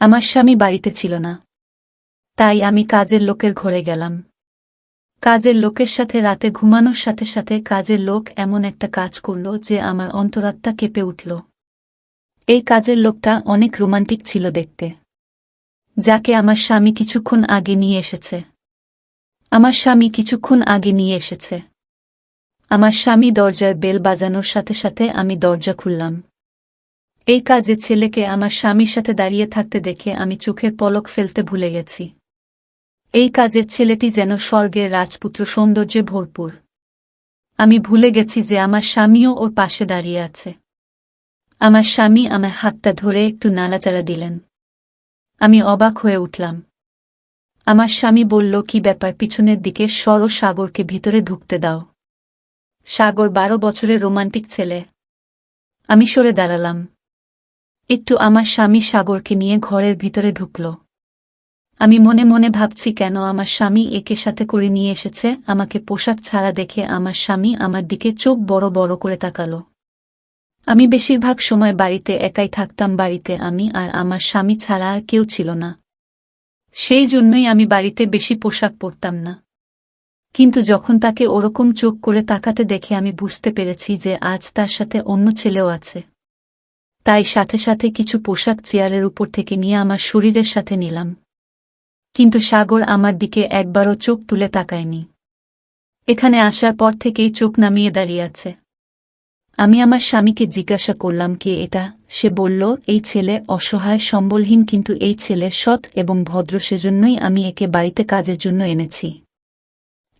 আমার স্বামী বাড়িতে ছিল না, তাই আমি কাজের লোকের ঘরে গেলাম। কাজের লোকের সাথে রাতে ঘুমানোর সাথে সাথে কাজের লোক এমন একটা কাজ করল যে আমার অন্তরাত্মা কেঁপে উঠল। এই কাজের লোকটা অনেক রোমান্টিক ছিল দেখতে, যাকে আমার স্বামী কিছুক্ষণ আগে নিয়ে এসেছে। আমার স্বামী কিছুক্ষণ আগে নিয়ে এসেছে। আমার স্বামী দরজার বেল বাজানোর সাথে সাথে আমি দরজা খুললাম। এই কাজের ছেলেকে আমার স্বামীর সাথে দাঁড়িয়ে থাকতে দেখে আমি চোখের পলক ফেলতে ভুলে গেছি। এই কাজের ছেলেটি যেন স্বর্গের রাজপুত্র সৌন্দর্যে ভরপুর। আমি ভুলে গেছি যে আমার স্বামীও ওর পাশে দাঁড়িয়ে আছে। আমার স্বামী আমার হাতটা ধরে একটু নাড়াচাড়া দিলেন। আমি অবাক হয়ে উঠলাম। আমার স্বামী বলল, কি ব্যাপার, পিছনের দিকে সরো, সাগরকে ভিতরে ঢুকতে দাও। সাগর 12 বছরের রোমান্টিক ছেলে। আমি সরে দাঁড়ালাম। একটু আমার স্বামী সাগরকে নিয়ে ঘরের ভিতরে ঢুকল। আমি মনে মনে ভাবছি, কেন আমার স্বামী একে সাথে করে নিয়ে এসেছে। আমাকে পোশাক ছাড়া দেখে আমার স্বামী আমার দিকে চোখ বড় বড় করে তাকালো। আমি বেশিরভাগ সময় বাড়িতে একাই থাকতাম। বাড়িতে আমি আর আমার স্বামী ছাড়া আর কেউ ছিল না। সেই জন্যই আমি বাড়িতে বেশি পোশাক পরতাম না। কিন্তু যখন তাকে ওরকম চোখ করে তাকাতে দেখে আমি বুঝতে পেরেছি যে আজ তার সাথে অন্য ছেলেও আছে। তাই সাথে সাথে কিছু পোশাক চেয়ারের উপর থেকে নিয়ে আমার শরীরের সাথে নিলাম। কিন্তু সাগর আমার দিকে একবারও চোখ তুলে তাকায়নি। এখানে আসার পর থেকেই চোখ নামিয়ে দাঁড়িয়ে আছে। আমি আমার স্বামীকে জিজ্ঞাসা করলাম, কে এটা? সে বলল, এই ছেলে অসহায় সম্বলহীন, কিন্তু এই ছেলে সৎ এবং ভদ্র, সেজন্যই আমি একে বাড়িতে কাজের জন্য এনেছি।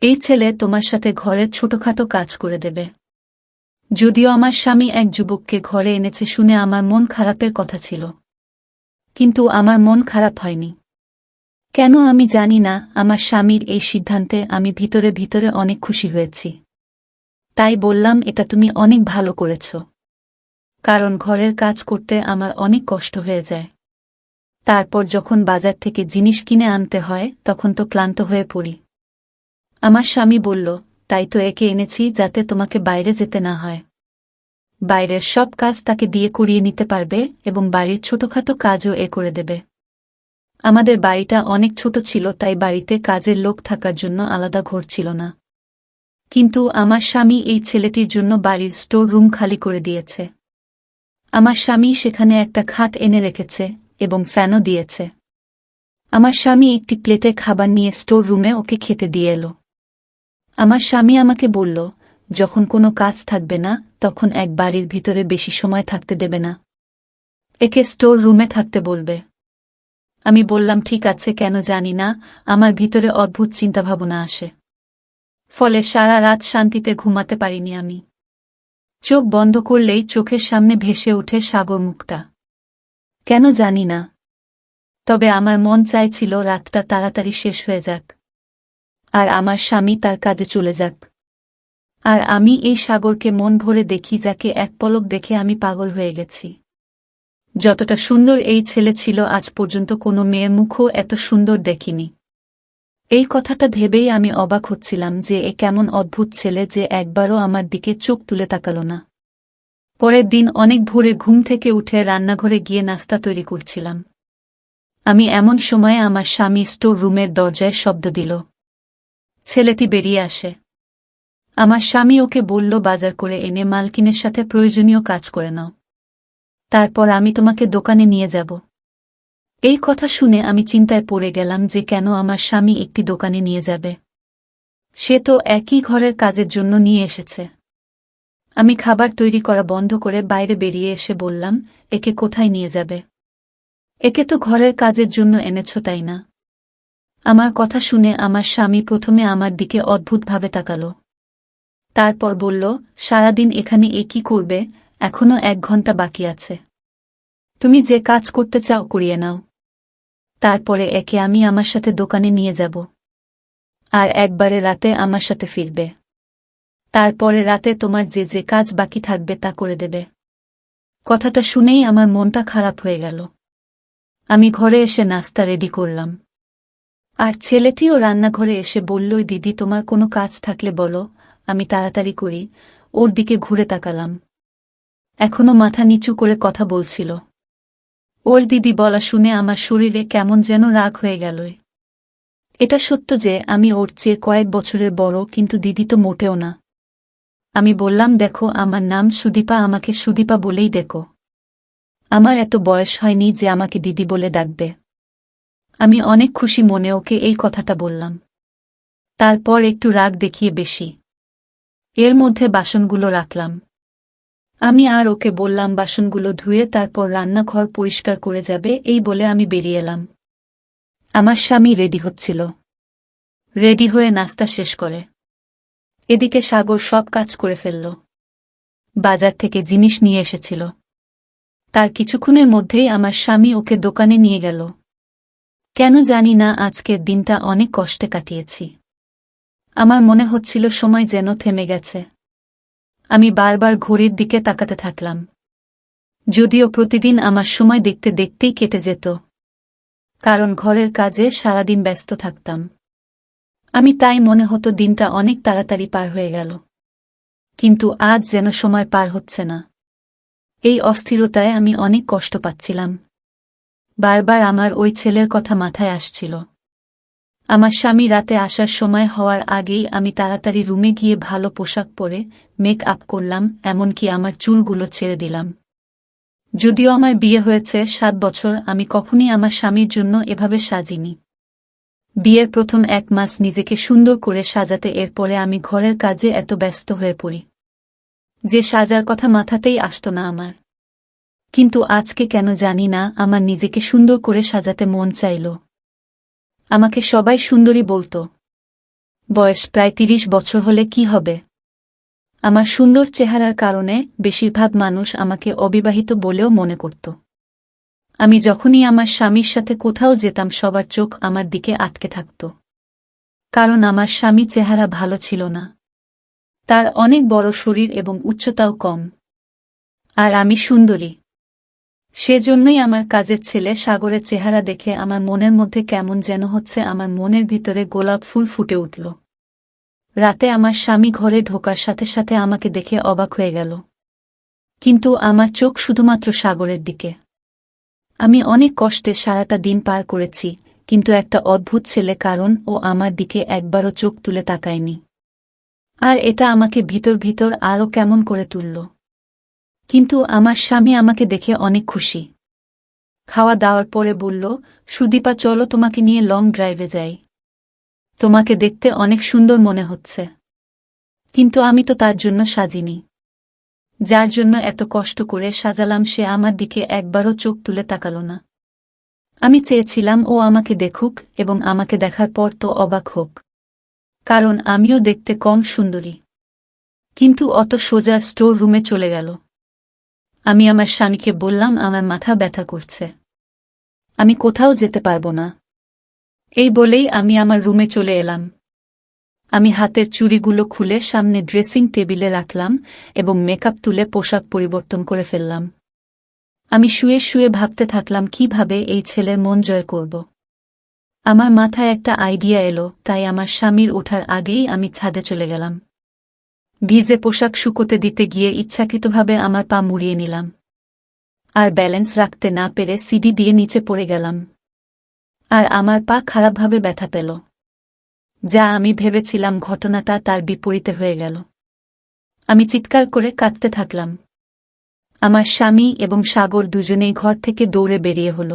এই ছেলে তোমার সাথে ঘরের ছোটখাটো কাজ করে দেবে। যদিও আমার স্বামী এক যুবককে ঘরে এনেছে শুনে আমার মন খারাপের কথা ছিল, কিন্তু আমার মন খারাপ হয়নি। কেন আমি জানি না, আমার স্বামীর এই সিদ্ধান্তে আমি ভিতরে ভিতরে অনেক খুশি হয়েছি। তাই বললাম, এটা তুমি অনেক ভালো করেছ। কারণ ঘরের কাজ করতে আমার অনেক কষ্ট হয়ে যায়। তারপর যখন বাজার থেকে জিনিস কিনে আনতে হয় তখন তো ক্লান্ত হয়ে পড়ি। আমার স্বামী বলল, তাই তো একে এনেছি, যাতে তোমাকে বাইরে যেতে না হয়। বাইরের সব কাজ তাকে দিয়ে করিয়ে নিতে পারবে এবং বাড়ির ছোটখাটো কাজও এ করে দেবে। আমাদের বাড়িটা অনেক ছোট ছিল, তাই বাড়িতে কাজের লোক থাকার জন্য আলাদা ঘর ছিল না। কিন্তু আমার স্বামী এই ছেলেটির জন্য বাড়ির স্টোর রুম খালি করে দিয়েছে। আমার স্বামী সেখানে একটা খাট এনে রেখেছে এবং ফ্যানও দিয়েছে। আমার স্বামী একটি প্লেটে খাবার নিয়ে স্টোর রুমে ওকে খেতে দিয়ে এলো। আমার স্বামী আমাকে বলল, যখন কোনো কাজ থাকবে না তখন এক বাড়ির ভিতরে বেশি সময় থাকতে দেবে না, একে স্টোর রুমে থাকতে বলবে। আমি বললাম, ঠিক আছে। কেন জানি না, আমার ভিতরে অদ্ভুত চিন্তাভাবনা আসে। ফলে সারা রাত শান্তিতে ঘুমাতে পারিনি আমি। চোখ বন্ধ করলেই চোখের সামনে ভেসে ওঠে সাগর মুখটা। কেন জানি না, তবে আমার মন চাইছিল রাতটা তাড়াতাড়ি শেষ হয়ে যাক, আর আমার স্বামী তার কাজে চলে যাক, আর আমি এই সাগরকে মন ভরে দেখি, যাকে এক পলক দেখে আমি পাগল হয়ে গেছি। যতটা সুন্দর এই ছেলে ছিল, আজ পর্যন্ত কোনো মেয়ের মুখও এত সুন্দর দেখিনি। এই কথাটা ভেবেই আমি অবাক হচ্ছিলাম যে এ কেমন অদ্ভুত ছেলে যে একবারও আমার দিকে চোখ তুলে তাকাল না। পরের দিন অনেক ভোরে ঘুম থেকে উঠে রান্নাঘরে গিয়ে নাস্তা তৈরি করছিলাম। আমি এমন সময়ে আমার স্বামী স্টোর রুমের দরজায় শব্দ দিল। ছেলেটি বেরিয়ে আসে। আমার স্বামী ওকে বলল, বাজার করে এনে মালকিনের সাথে প্রয়োজনীয় কাজ করে নাও, তারপর আমি তোমাকে দোকানে নিয়ে যাব। এই কথা শুনে আমি চিন্তায় পড়ে গেলাম যে কেন আমার স্বামী একটি দোকানে নিয়ে যাবে। সে তো একই ঘরের কাজের জন্য নিয়ে এসেছে। আমি খাবার তৈরি করা বন্ধ করে বাইরে বেরিয়ে এসে বললাম, একে কোথায় নিয়ে যাবে? একে তো ঘরের কাজের জন্য এনেছ, তাই না? আমার কথা শুনে আমার স্বামী প্রথমে আমার দিকে অদ্ভুতভাবে তাকালো। তারপর বলল, সারাদিন এখানে এ কি করবে? এখনো 1 ঘন্টা বাকি আছে। তুমি যে কাজ করতে চাও করিয়ে নাও, তারপরে একে আমি আমার সাথে দোকানে নিয়ে যাব, আর একবারে রাতে আমার সাথে ফিরবে। তারপরে রাতে তোমার যে যে কাজ বাকি থাকবে তা করে দেবে। কথাটা শুনেই আমার মনটা খারাপ হয়ে গেল। আমি ঘরে এসে নাস্তা রেডি করলাম, আর ছেলেটিও রান্নাঘরে এসে বলল, দিদি, তোমার কোনো কাজ থাকলে বলো, আমি তাড়াতাড়ি করি। ওর দিকে ঘুরে তাকালাম। এখনো মাথা নিচু করে কথা বলছিল। ওর দিদি বলা শুনে আমার শরীরে কেমন যেন রাগ হয়ে গেল। এটা সত্য যে আমি ওর চেয়ে কয়েক বছরের বড়, কিন্তু দিদি তো মোটেও না। আমি বললাম, দেখো, আমার নাম সুদীপা, আমাকে সুদীপা বলেই ডেকো। আমার এত বয়স হয়নি যে আমাকে দিদি বলে ডাকবে। আমি অনেক খুশি মনে ওকে এই কথাটা বললাম। তারপর একটু রাগ দেখিয়ে বেশি এর মধ্যে বাসনগুলো রাখলাম। আমি আর ওকে বললাম বাসনগুলো ধুয়ে তারপর রান্নাঘর পরিষ্কার করে যাবে, এই বলে আমি বেরিয়ে এলাম। আমার স্বামী রেডি হচ্ছিল। রেডি হয়ে নাস্তা শেষ করে এদিকে সাগর সব কাজ করে ফেলল। বাজার থেকে জিনিস নিয়ে এসেছিল। তার কিছুক্ষণের মধ্যেই আমার স্বামী ওকে দোকানে নিয়ে গেল। কেন জানি না আজকের দিনটা অনেক কষ্টে কাটিয়েছি। আমার মনে হচ্ছিল সময় যেন থেমে গেছে। আমি বারবার ঘড়ির দিকে তাকাতে থাকলাম, যদিও প্রতিদিন আমার সময় দেখতে দেখতেই কেটে যেত, কারণ ঘরের কাজে সারাদিন ব্যস্ত থাকতাম। আমি তাই মনে হতো দিনটা অনেক তাড়াতাড়ি পার হয়ে গেল, কিন্তু আজ যেন সময় পার হচ্ছে না। এই অস্থিরতায় আমি অনেক কষ্ট পাচ্ছিলাম। বারবার আমার ওই ছেলের কথা মাথায় আসছিল। আমার স্বামী রাতে আসার সময় হওয়ার আগেই আমি তাড়াতাড়ি রুমে গিয়ে ভালো পোশাক পরে মেক আপ করলাম, এমনকি আমার চুলগুলো ছেড়ে দিলাম। যদিও আমার বিয়ে হয়েছে 7 বছর, আমি কখনই আমার স্বামীর জন্য এভাবে সাজিনি। বিয়ের প্রথম 1 মাস নিজেকে সুন্দর করে সাজাতে, এরপরে আমি ঘরের কাজে এত ব্যস্ত হয়ে পড়ি যে সাজার কথা মাথাতেই আসত না আমার। কিন্তু আজকে কেন জানি না আমার নিজেকে সুন্দর করে সাজাতে মন চাইল। আমাকে সবাই সুন্দরী বলতো। বয়স প্রায় 30 বছর হলে কি হবে? আমার সুন্দর চেহারার কারণে বেশিরভাগ মানুষ আমাকে অবিবাহিত বলেও মনে করত। আমি যখনই আমার স্বামীর সাথে কোথাও যেতাম সবার চোখ আমার দিকে আটকে থাকত, কারণ আমার স্বামী চেহারা ভালো ছিল না। তার অনেক বড় শরীর এবং উচ্চতাও কম, আর আমি সুন্দরী। সেজন্যই আমার কাজের ছেলে সাগরের চেহারা দেখে আমার মনের মধ্যে কেমন যেন হচ্ছে, আমার মনের ভিতরে গোলাপ ফুল ফুটে উঠল। রাতে আমার স্বামী ঘরে ঢোকার সাথে সাথে আমাকে দেখে অবাক হয়ে গেল, কিন্তু আমার চোখ শুধুমাত্র সাগরের দিকে। আমি অনেক কষ্টে সারাটা দিন পার করেছি, কিন্তু একটা অদ্ভুত ছেলে, কারণ ও আমার দিকে একবারও চোখ তুলে তাকায়নি। আর এটা আমাকে ভিতর ভিতর আরও কেমন করে তুলল। কিন্তু আমার স্বামী আমাকে দেখে অনেক খুশি। খাওয়া দাওয়ার পরে বলল, সুদীপা, চলো তোমাকে নিয়ে লং ড্রাইভে যাই। তোমাকে দেখতে অনেক সুন্দর মনে হচ্ছে। কিন্তু আমি তো তার জন্য সাজিনি। যার জন্য এত কষ্ট করে সাজালাম সে আমার দিকে একবারও চোখ তুলে তাকালো না। আমি চেয়েছিলাম ও আমাকে দেখুক এবং আমাকে দেখার পর তো অবাক হোক, কারণ আমিও দেখতে কম সুন্দরী। কিন্তু অত সোজা স্টোর রুমে চলে গেল। আমি আমার স্বামীকে বললাম, আমার মাথা ব্যথা করছে, আমি কোথাও যেতে পারবো না। এই বলেই আমি আমার রুমে চলে এলাম। আমি হাতের চুড়িগুলো খুলে সামনে ড্রেসিং টেবিলে রাখলাম এবং মেকআপ তুলে পোশাক পরিবর্তন করে ফেললাম। আমি শুয়ে শুয়ে ভাবতে থাকলাম কিভাবে এই ছেলের মন জয় করব। আমার মাথায় একটা আইডিয়া এলো, তাই আমার স্বামীর ওঠার আগেই আমি ছাদে চলে গেলাম। ভিজে পোশাক শুকোতে দিতে গিয়ে ইচ্ছাকৃতভাবে আমার পা মুড়িয়ে নিলাম, আর ব্যালেন্স রাখতে না পেরে সিঁড়ি দিয়ে নিচে পড়ে গেলাম। আর আমার পা খারাপভাবে ব্যথা পেল। যা আমি ভেবেছিলাম ঘটনাটা তার বিপরীতে হয়ে গেল। আমি চিৎকার করে কাঁদতে থাকলাম। আমার স্বামী এবং সাগর দুজনেই ঘর থেকে দৌড়ে বেরিয়ে হল।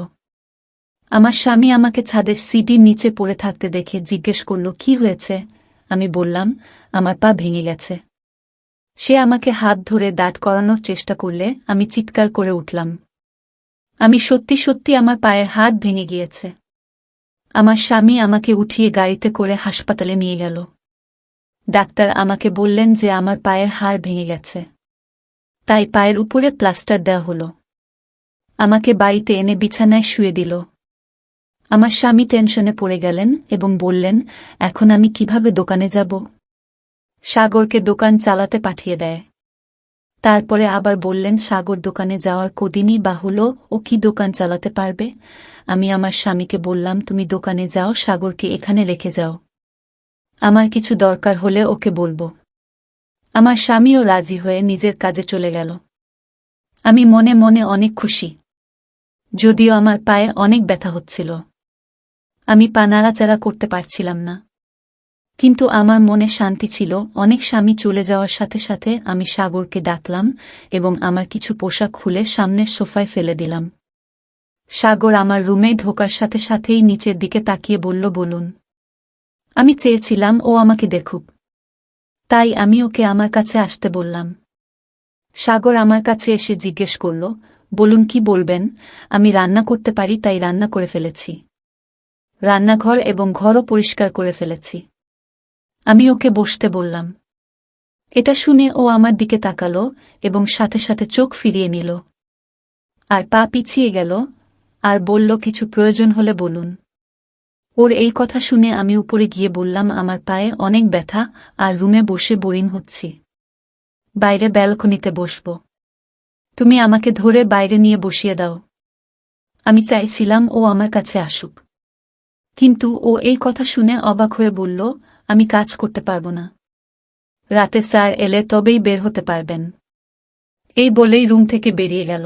আমার স্বামী আমাকে ছাদের সিঁড়ির নিচে পড়ে থাকতে দেখে জিজ্ঞেস করল, কি হয়েছে? আমি বললাম, আমার পা ভেঙে গেছে। সে আমাকে হাত ধরে দাঁড় করানোর চেষ্টা করলে আমি চিৎকার করে উঠলাম। আমি সত্যি সত্যি আমার পায়ের হাড় ভেঙে গিয়েছে। আমার স্বামী আমাকে উঠিয়ে গাড়িতে করে হাসপাতালে নিয়ে গেল। ডাক্তার আমাকে বললেন যে আমার পায়ের হাড় ভেঙে গেছে, তাই পায়ের উপরে প্লাস্টার দেওয়া হলো। আমাকে বাড়িতে এনে বিছানায় শুয়ে দিল। আমার স্বামী টেনশনে পড়ে গেলেন এবং বললেন, এখন আমি কিভাবে দোকানে যাব? সাগরকে দোকান চালাতে পাঠিয়ে দেয়। তারপরে আবার বললেন, সাগর দোকানে যাওয়ার কদিনই বা হলো, ও কি দোকান চালাতে পারবে? আমি আমার স্বামীকে বললাম, তুমি দোকানে যাও, সাগরকে এখানে রেখে যাও, আমার কিছু দরকার হলে ওকে বলবো। আমার স্বামীও রাজি হয়ে নিজের কাজে চলে গেল। আমি মনে মনে অনেক খুশি। যদিও আমার পায়ে অনেক ব্যথা হচ্ছিল। আমি পা নাড়াচাড়া করতে পারছিলাম না। কিন্তু আমার মনে শান্তি ছিল। অনেক স্বামী চলে যাওয়ার সাথে সাথে আমি সাগরকে ডাকলাম এবং আমার কিছু পোশাক খুলে সামনের সোফায় ফেলে দিলাম। সাগর আমার রুমে ঢোকার সাথে সাথেই নিচের দিকে তাকিয়ে বলল, বলুন। আমি চেয়েছিলাম ও আমাকে দেখুক, তাই আমি ওকে আমার কাছে আসতে বললাম। সাগর আমার কাছে এসে জিজ্ঞেস করল, বলুন কি বলবেন। আমি রান্না করতে পারি তাই রান্না করে ফেলেছি। রান্নাঘর এবং ঘরও পরিষ্কার করে ফেলেছি। আমি ওকে বসতে বললাম। এটা শুনে ও আমার দিকে তাকালো এবং সাথে সাথে চোখ ফিরিয়ে নিল আর পা পিছিয়ে গেল আর বলল, কিছু প্রয়োজন হলে বলুন। ওর এই কথা শুনে আমি উপরে গিয়ে বললাম, আমার পায়ে অনেক ব্যথা আর রুমে বসে বোরিং হচ্ছি। বাইরে ব্যালকনিতে বসব। তুমি আমাকে ধরে বাইরে নিয়ে বসিয়ে দাও। আমি চাইছিলাম ও আমার কাছে আসুক, কিন্তু ও এই কথা শুনে অবাক হয়ে বলল, আমি কাজ করতে পারব না। রাতে স্যার এলে তবেই বের হতে পারবেন। এই বলেই রুম থেকে বেরিয়ে গেল।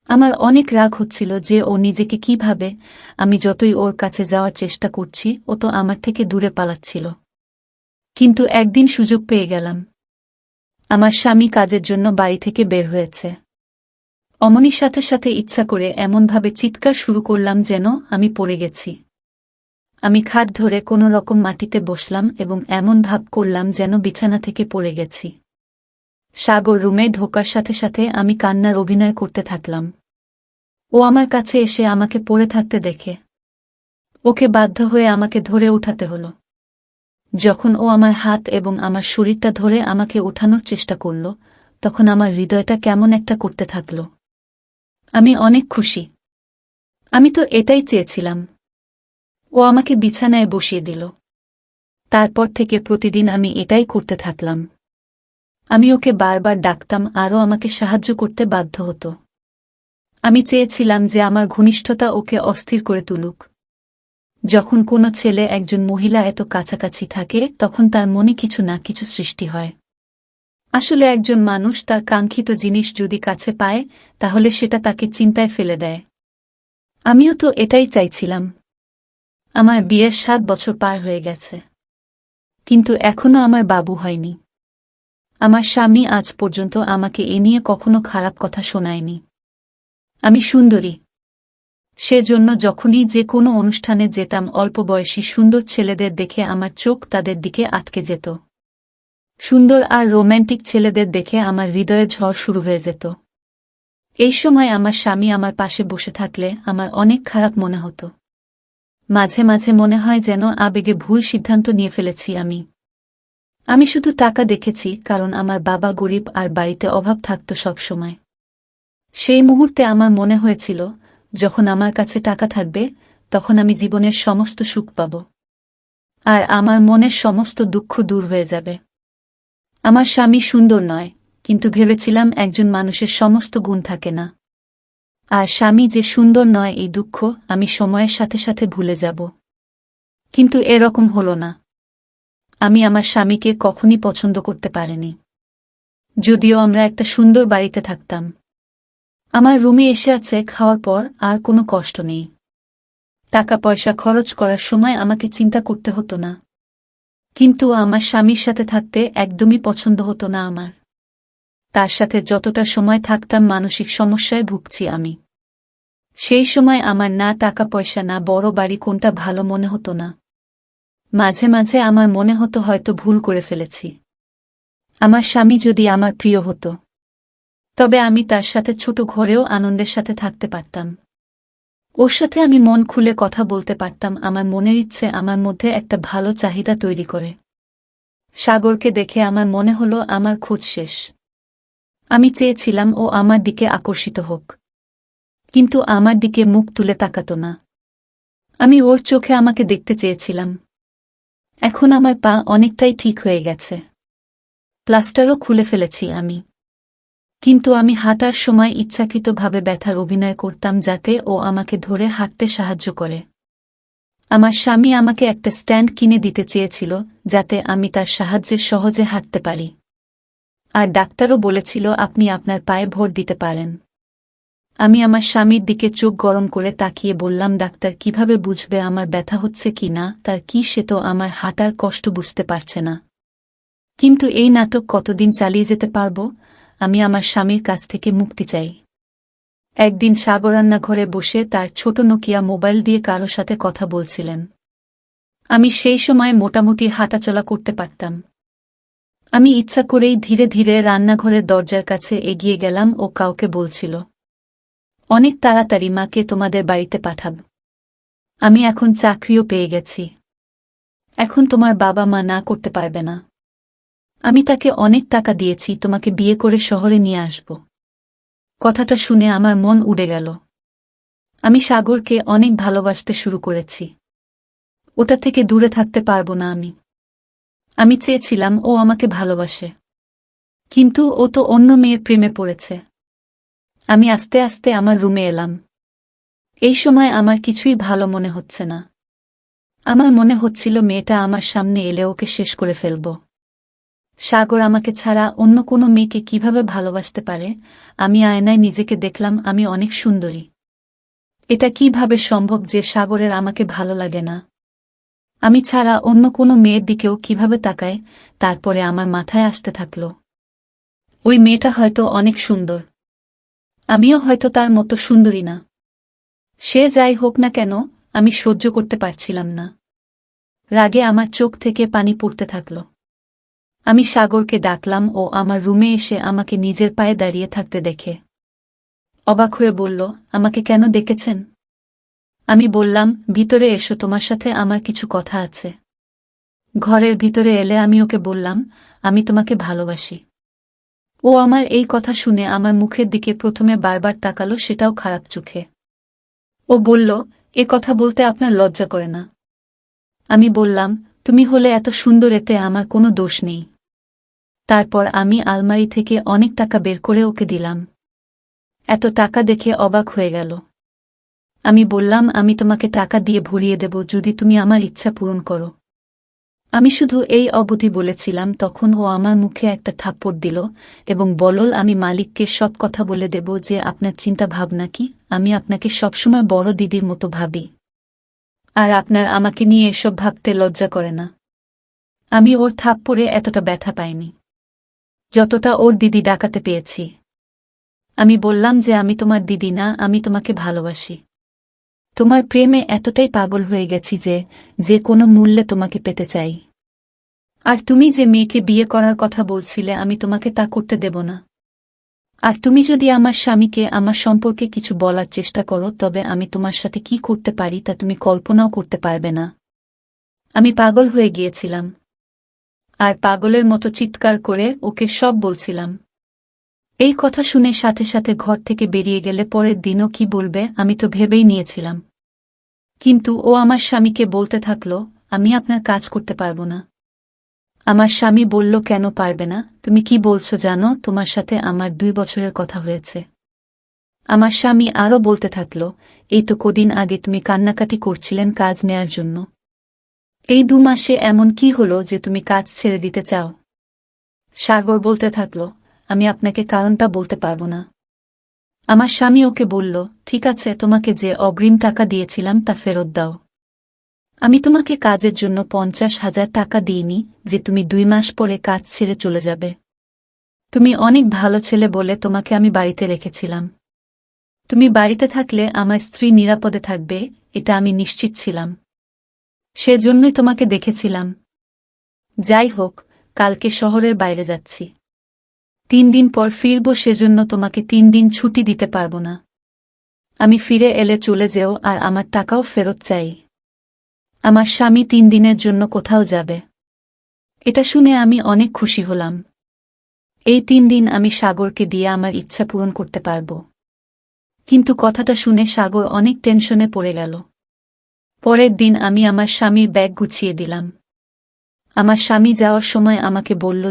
আমার অনেক রাগ হচ্ছিল যে ও নিজেকে কি ভাবে। আমি যতই ওর কাছে যাওয়ার চেষ্টা করছি ও তো আমার থেকে দূরে পালাচ্ছিল। কিন্তু একদিন সুযোগ পেয়ে গেলাম। আমার স্বামী কাজের জন্য বাড়ি থেকে বের হয়েছে। অমনির সাথে সাথে ইচ্ছা করে এমনভাবে চিৎকার শুরু করলাম যেন আমি পড়ে গেছি। আমি খাট ধরে কোনো রকম মাটিতে বসলাম এবং এমন ভাব করলাম যেন বিছানা থেকে পড়ে গেছি। সাগর রুমে ঢোকার সাথে সাথে আমি কান্নার অভিনয় করতে থাকলাম। ও আমার কাছে এসে আমাকে পড়ে থাকতে দেখে ওকে বাধ্য হয়ে আমাকে ধরে উঠাতে হলো। যখন ও আমার হাত এবং আমার শরীরটা ধরে আমাকে ওঠানোর চেষ্টা করল, তখন আমার হৃদয়টা কেমন একটা করতে থাকল। আমি অনেক খুশি। আমি তো এটাই চেয়েছিলাম। ও আমাকে বিছানায় বসিয়ে দিল। তারপর থেকে প্রতিদিন আমি এটাই করতে থাকলাম। আমি ওকে বারবার ডাকতাম আরও আমাকে সাহায্য করতে বাধ্য হতো। আমি চেয়েছিলাম যে আমার ঘনিষ্ঠতা ওকে অস্থির করে তুলুক। যখন কোনো ছেলে একজন মহিলা এত কাছাকাছি থাকে তখন তার মনে কিছু না কিছু সৃষ্টি হয়। আসলে একজন মানুষ তার কাঙ্ক্ষিত জিনিস যদি কাছে পায় তাহলে সেটা তাকে চিন্তায় ফেলে দেয়। আমিও তো এটাই চাইছিলাম। আমার বিয়ের 7 বছর পার হয়ে গেছে, কিন্তু এখনো আমার বাবু হয়নি। আমার স্বামী আজ পর্যন্ত আমাকে এ নিয়ে কখনো খারাপ কথা শোনায়নি। আমি সুন্দরী, সেজন্য যখনই যে কোনো অনুষ্ঠানে যেতাম অল্প বয়সী সুন্দর ছেলেদের দেখে আমার চোখ তাদের দিকে আটকে যেত। সুন্দর আর রোম্যান্টিক ছেলেদের দেখে আমার হৃদয়ে ঝড় শুরু হয়ে যেত। এই সময় আমার স্বামী আমার পাশে বসে থাকলে আমার অনেক খারাপ মনে হতো। মাঝে মাঝে মনে হয় যেন আবেগে ভুল সিদ্ধান্ত নিয়ে ফেলেছি আমি শুধু টাকা দেখেছি, কারণ আমার বাবা গরিব আর বাড়িতে অভাব থাকত সবসময়। সেই মুহূর্তে আমার মনে হয়েছিল, যখন আমার কাছে টাকা থাকবে তখন আমি জীবনের সমস্ত সুখ পাব আর আমার মনের সমস্ত দুঃখ দূর হয়ে যাবে। আমার স্বামী সুন্দর নয়, কিন্তু ভেবেছিলাম একজন মানুষের সমস্ত গুণ থাকে না। আর স্বামী যে সুন্দর নয় এই দুঃখ আমি সময়ের সাথে সাথে ভুলে যাব। কিন্তু এরকম হলো না। আমি আমার স্বামীকে কখনই পছন্দ করতে পারিনি, যদিও আমরা একটা সুন্দর বাড়িতে থাকতাম। আমার রুমে এসে আছে খাওয়ার পর আর কোনো কষ্ট নেই। টাকা পয়সা খরচ করার সময় আমাকে চিন্তা করতে হতো না। কিন্তু আমার স্বামীর সাথে থাকতে একদমই পছন্দ হতো না আমার। তার সাথে যতটা সময় থাকতাম মানসিক সমস্যায় ভুগছি আমি। সেই সময় আমার না টাকা পয়সা না বড় বাড়ি কোনটা ভালো মনে হতো না। মাঝে মাঝে আমার মনে হতো হয়তো ভুল করে ফেলেছি। আমার স্বামী যদি আমার প্রিয় হতো তবে আমি তার সাথে ছোট ঘরেও আনন্দের সাথে থাকতে পারতাম। ওর সাথে আমি মন খুলে কথা বলতে পারতাম। আমার মনের ইচ্ছে আমার মধ্যে একটা ভালো চাহিদা তৈরি করে। সাগরকে দেখে আমার মনে হলো আমার খোঁজ শেষ। আমি চেয়েছিলাম ও আমার দিকে আকর্ষিত হোক, কিন্তু আমার দিকে মুখ তুলে তাকাতো না। আমি ওর চোখে আমাকে দেখতে চেয়েছিলাম। এখন আমার পা অনেকটাই ঠিক হয়ে গেছে। প্লাস্টারও খুলে ফেলেছি আমি। কিন্তু আমি হাঁটার সময় ইচ্ছাকৃতভাবে ব্যথার অভিনয় করতাম যাতে ও আমাকে ধরে হাঁটতে সাহায্য করে। আমার স্বামী আমাকে একটা স্ট্যান্ড কিনে দিতে চেয়েছিল যাতে আমি তার সাহায্যে সহজে হাঁটতে পারি। আর ডাক্তারও বলেছিল আপনি আপনার পায়ে ভর দিতে পারেন। আমি আমার স্বামীর দিকে চোখ গরম করে তাকিয়ে বললাম, ডাক্তার কিভাবে বুঝবে আমার ব্যথা হচ্ছে কি না? তার কি, সে তো আমার হাঁটার কষ্ট বুঝতে পারছে না। কিন্তু এই নাটক কতদিন চালিয়ে যেতে পারব? আমি আমার স্বামীর কাছ থেকে মুক্তি চাই। একদিন সাগর রান্নাঘরে বসে তার ছোট নোকিয়া মোবাইল দিয়ে কারো সাথে কথা বলছিলেন। আমি সেই সময় মোটামুটি হাঁটাচলা করতে পারতাম। আমি ইচ্ছা করেই ধীরে ধীরে রান্নাঘরের দরজার কাছে এগিয়ে গেলাম। ও কাউকে বলছিল, অনেক তাড়াতাড়ি মাকে তোমাদের বাড়িতে পাঠাব। আমি এখন চাকরিও পেয়ে গেছি। এখন তোমার বাবা মা না করতে পারবে না। আমি তাকে অনেক টাকা দিয়েছি, তোমাকে বিয়ে করে শহরে নিয়ে আসব। কথাটা শুনে আমার মন উড়ে গেল। আমি সাগরকে অনেক ভালোবাসতে শুরু করেছি। ওটা থেকে দূরে থাকতে পারব না আমি। আমি চেয়েছিলাম ও আমাকে ভালোবাসে, কিন্তু ও তো অন্য মেয়ের প্রেমে পড়েছে। আমি আস্তে আস্তে আমার রুমে এলাম। এই সময় আমার কিছুই ভালো মনে হচ্ছে না। আমার মনে হচ্ছিল মেয়েটা আমার সামনে এলে ওকে শেষ করে ফেলব। সাগর আমাকে ছাড়া অন্য কোনো মেয়েকে কিভাবে ভালোবাসতে পারে? আমি আয়নায় নিজেকে দেখলাম, আমি অনেক সুন্দরী। এটা কিভাবে সম্ভব যে সাগরের আমাকে ভালো লাগে না? আমি ছাড়া অন্য কোনো মেয়ের দিকেও কিভাবে তাকায়? তারপরে আমার মাথায় আসতে থাকল, ওই মেয়েটা হয়তো অনেক সুন্দর। আমিও হয়তো তার মতো সুন্দরী না। সে যাই হোক না কেন, আমি সহ্য করতে পারছিলাম না। রাগে আমার চোখ থেকে পানি পড়তে থাকল। আমি সাগরকে ডাকলাম। ও আমার রুমে এসে আমাকে নিজের পায়ে দাঁড়িয়ে থাকতে দেখে অবাক হয়ে বলল, আমাকে কেন ডেকেছেন? আমি বললাম, ভিতরে এসো, তোমার সাথে আমার কিছু কথা আছে। ঘরের ভিতরে এলে আমি ওকে বললাম, আমি তোমাকে ভালোবাসি। ও আমার এই কথা শুনে আমার মুখের দিকে প্রথমে বারবার তাকালো, সেটাও খারাপ চোখে। ও বলল, এ কথা বলতে আপনার লজ্জা করে না? আমি বললাম, তুমি হলে এত সুন্দর, এতে আমার কোনো দোষ নেই। তারপর আমি আলমারি থেকে অনেক টাকা বের করে ওকে দিলাম। এত টাকা দেখে অবাক হয়ে গেল। আমি বললাম, আমি তোমাকে টাকা দিয়ে ভরিয়ে দেব যদি তুমি আমার ইচ্ছা পূরণ করো। আমি শুধু এই অবধি বলেছিলাম, তখন ও আমার মুখে একটা থাপ্পড় দিল এবং বলল, আমি মালিককে সব কথা বলে দেব যে আপনার চিন্তা ভাবনা কি। আমি আপনাকে সবসময় বড় দিদির মতো ভাবি, আর আপনার আমাকে নিয়ে এসব ভাবতে লজ্জা করে না। আমি ওর থাপ্পড়ে এতটা ব্যথা পাইনি যতটা ওর দিদি ডাকাতে পেয়েছি। আমি বললাম যে আমি তোমার দিদি না, আমি তোমাকে ভালোবাসি। তোমার প্রেমে এতটাই পাগল হয়ে গেছি যে যে কোনো মূল্যে তোমাকে পেতে চাই। আর তুমি যে মেয়েকে বিয়ে করার কথা বলছিলে, আমি তোমাকে তা করতে দেব না। আর তুমি যদি আমার স্বামীকে আমার সম্পর্কে কিছু বলার চেষ্টা করো, তবে আমি তোমার সাথে কি করতে পারি তা তুমি কল্পনাও করতে পারবে না। আমি পাগল হয়ে গিয়েছিলাম, আর পাগলের মতো চিৎকার করে ওকে সব বলছিলাম। এই কথা শুনে সাথে সাথে ঘর থেকে বেরিয়ে গেলে পরের দিনও কি বলবে আমি তো ভেবেই নিয়েছিলাম। কিন্তু ও আমার স্বামীকে বলতে থাকল, আমি আপনার কাজ করতে পারবো না। আমার স্বামী বলল, কেন পারবে না? তুমি কি বলছো জানো? তোমার সাথে আমার 2 বছরের কথা হয়েছে। আমার স্বামী আরও বলতে থাকল, এই তো কদিন আগে তুমি কান্নাকাটি করছিলেন কাজ নেয়ার জন্য। এই 2 মাসে এমন কি হলো যে তুমি কাজ ছেড়ে দিতে চাও? সাগর বলতে থাকল, আমি আপনাকে কারণটা বলতে পারবো না। আমার স্বামী ওকে বলল, ঠিক আছে, তোমাকে যে অগ্রিম টাকা দিয়েছিলাম তা ফেরত দাও। আমি তোমাকে কাজের জন্য 50,000 টাকা দিইনি যে তুমি 2 মাস পরে কাজ ছেড়ে চলে যাবে। তুমি অনেক ভালো ছেলে বলে তোমাকে আমি বাড়িতে রেখেছিলাম। তুমি বাড়িতে থাকলে আমার স্ত্রী নিরাপদে থাকবে, এটা আমি নিশ্চিত ছিলাম। সেজন্যই তোমাকে দেখেছিলাম। যাই হোক, কালকে শহরের বাইরে যাচ্ছি। 3 দিন পর ফিরব, সেজন্য তোমাকে 3 দিন ছুটি দিতে পারবো না। আমি ফিরে এলে চলে যেও, আর আমার টাকাও ফেরত চাই। আমার স্বামী 3 দিনের জন্য কোথাও যাবে। এটা শুনে আমি অনেক খুশি হলাম। এই 3 দিন আমি সাগরকে দিয়ে আমার ইচ্ছা পূরণ করতে পারব। কিন্তু কথাটা শুনে সাগর অনেক টেনশনে পড়ে গেল। পরের দিন আমি আমার স্বামীর ব্যাগ গুছিয়ে দিলাম। আমার স্বামী যাওয়ার সময় আমাকে বলল,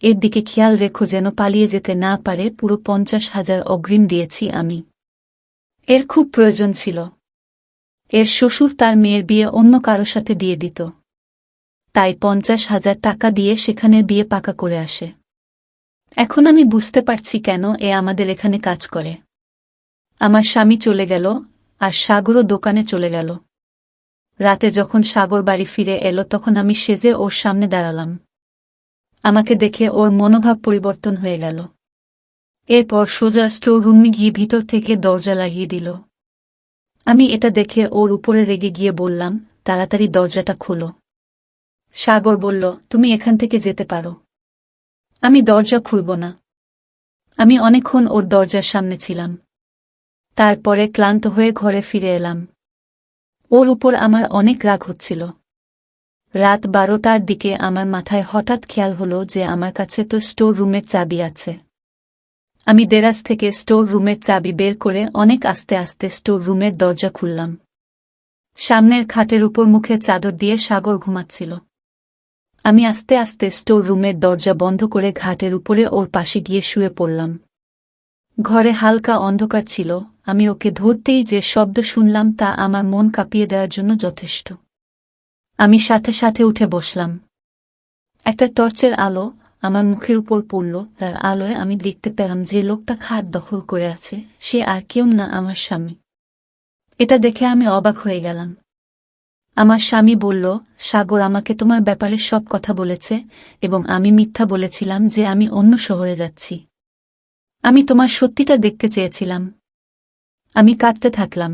এর দিকে খেয়াল রেখো যেন পালিয়ে যেতে না পারে। পুরো 50,000 অগ্রিম দিয়েছি আমি। এর খুব প্রয়োজন ছিল। এর শ্বশুর তার মেয়ের বিয়ে অন্য কারো সাথে দিয়ে দিত, তাই 50,000 টাকা দিয়ে সেখানের বিয়ে পাকা করে আসে। এখন আমি বুঝতে পারছি কেন এ আমাদের এখানে কাজ করে। আমার স্বামী চলে গেল, আর সাগরও দোকানে চলে গেল। রাতে যখন সাগর বাড়ি ফিরে এলো তখন আমি সেজে ওর সামনে দাঁড়ালাম। আমাকে দেখে ওর মনোভাব পরিবর্তন হয়ে গেল। এরপর সোজা স্টোর রুমে গিয়ে ভিতর থেকে দরজা লাগিয়ে দিল। আমি এটা দেখে ওর উপরে রেগে গিয়ে বললাম, তাড়াতাড়ি দরজাটা খোলো। সাগর বলল, তুমি এখান থেকে যেতে পারো। আমি দরজা খুলব না। আমি অনেকক্ষণ ওর দরজার সামনে ছিলাম। তারপরে ক্লান্ত হয়ে ঘরে ফিরে এলাম। ওর উপর আমার অনেক রাগ হচ্ছিল। রাত 12টার দিকে আমার মাথায় হঠাৎ খেয়াল হলো যে আমার কাছে তো স্টোর রুমের চাবি আছে। আমি দেরাজ থেকে স্টোর রুমের চাবি বের করে অনেক আস্তে আস্তে স্টোর রুমের দরজা খুললাম। সামনের খাটের উপর মুখে চাদর দিয়ে সাগর ঘুমাচ্ছিল। আমি আস্তে আস্তে স্টোর রুমের দরজা বন্ধ করে ঘাটের উপরে ওর পাশে গিয়ে শুয়ে পড়লাম। ঘরে হালকা অন্ধকার ছিল, আমি ওকে ধরতেই যে শব্দ শুনলাম তা আমার মন কাঁপিয়ে দেওয়ার জন্য যথেষ্ট। আমি সাথে সাথে উঠে বসলাম। একটা টর্চের আলো আমার মুখের উপর পড়ল, তার আলোয় আমি দেখতে পেলাম যে লোকটা খাট দখল করে আছে সে আর কেউ না, আমার স্বামী। এটা দেখে আমি অবাক হয়ে গেলাম। আমার স্বামী বলল, সাগর আমাকে তোমার ব্যাপারে সব কথা বলেছে এবং আমি মিথ্যা বলেছিলাম যে আমি অন্য শহরে যাচ্ছি। আমি তোমার সত্যিটা দেখতে চেয়েছিলাম। আমি কাঁদতে থাকলাম।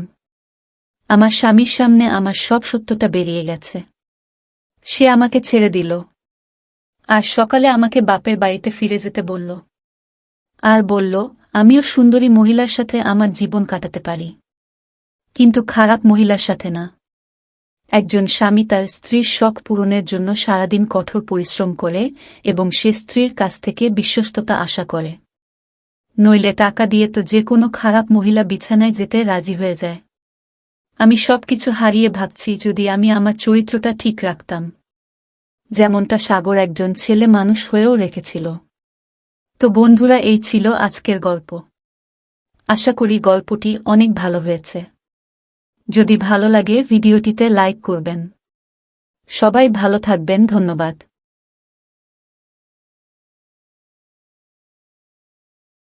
আমার স্বামীর সামনে আমার সব সত্যটা বেরিয়ে গেছে। সে আমাকে ছেড়ে দিল আর সকালে আমাকে বাপের বাড়িতে ফিরে যেতে বলল, আর বলল আমিও সুন্দরী মহিলার সাথে আমার জীবন কাটাতে পারি, কিন্তু খারাপ মহিলার সাথে না। একজন স্বামী তার স্ত্রীর শখ পূরণের জন্য সারাদিন কঠোর পরিশ্রম করে এবং সে স্ত্রীর কাছ থেকে বিশ্বস্ততা আশা করে। নইলে টাকা দিয়ে তো যে কোনো খারাপ মহিলা বিছানায় যেতে রাজি হয়ে যায়। আমি সবকিছু হারিয়ে ভাবছি যদি আমি আমার চরিত্রটা ঠিক রাখতাম, যেমনটা সাগর একজন ছেলে মানুষ হয়েও রেখেছিল। তো বন্ধুরা, এই ছিল আজকের গল্প। আশা করি গল্পটি অনেক ভালো হয়েছে। যদি ভালো লাগে ভিডিওটিতে লাইক করবেন। সবাই ভালো থাকবেন, ধন্যবাদ।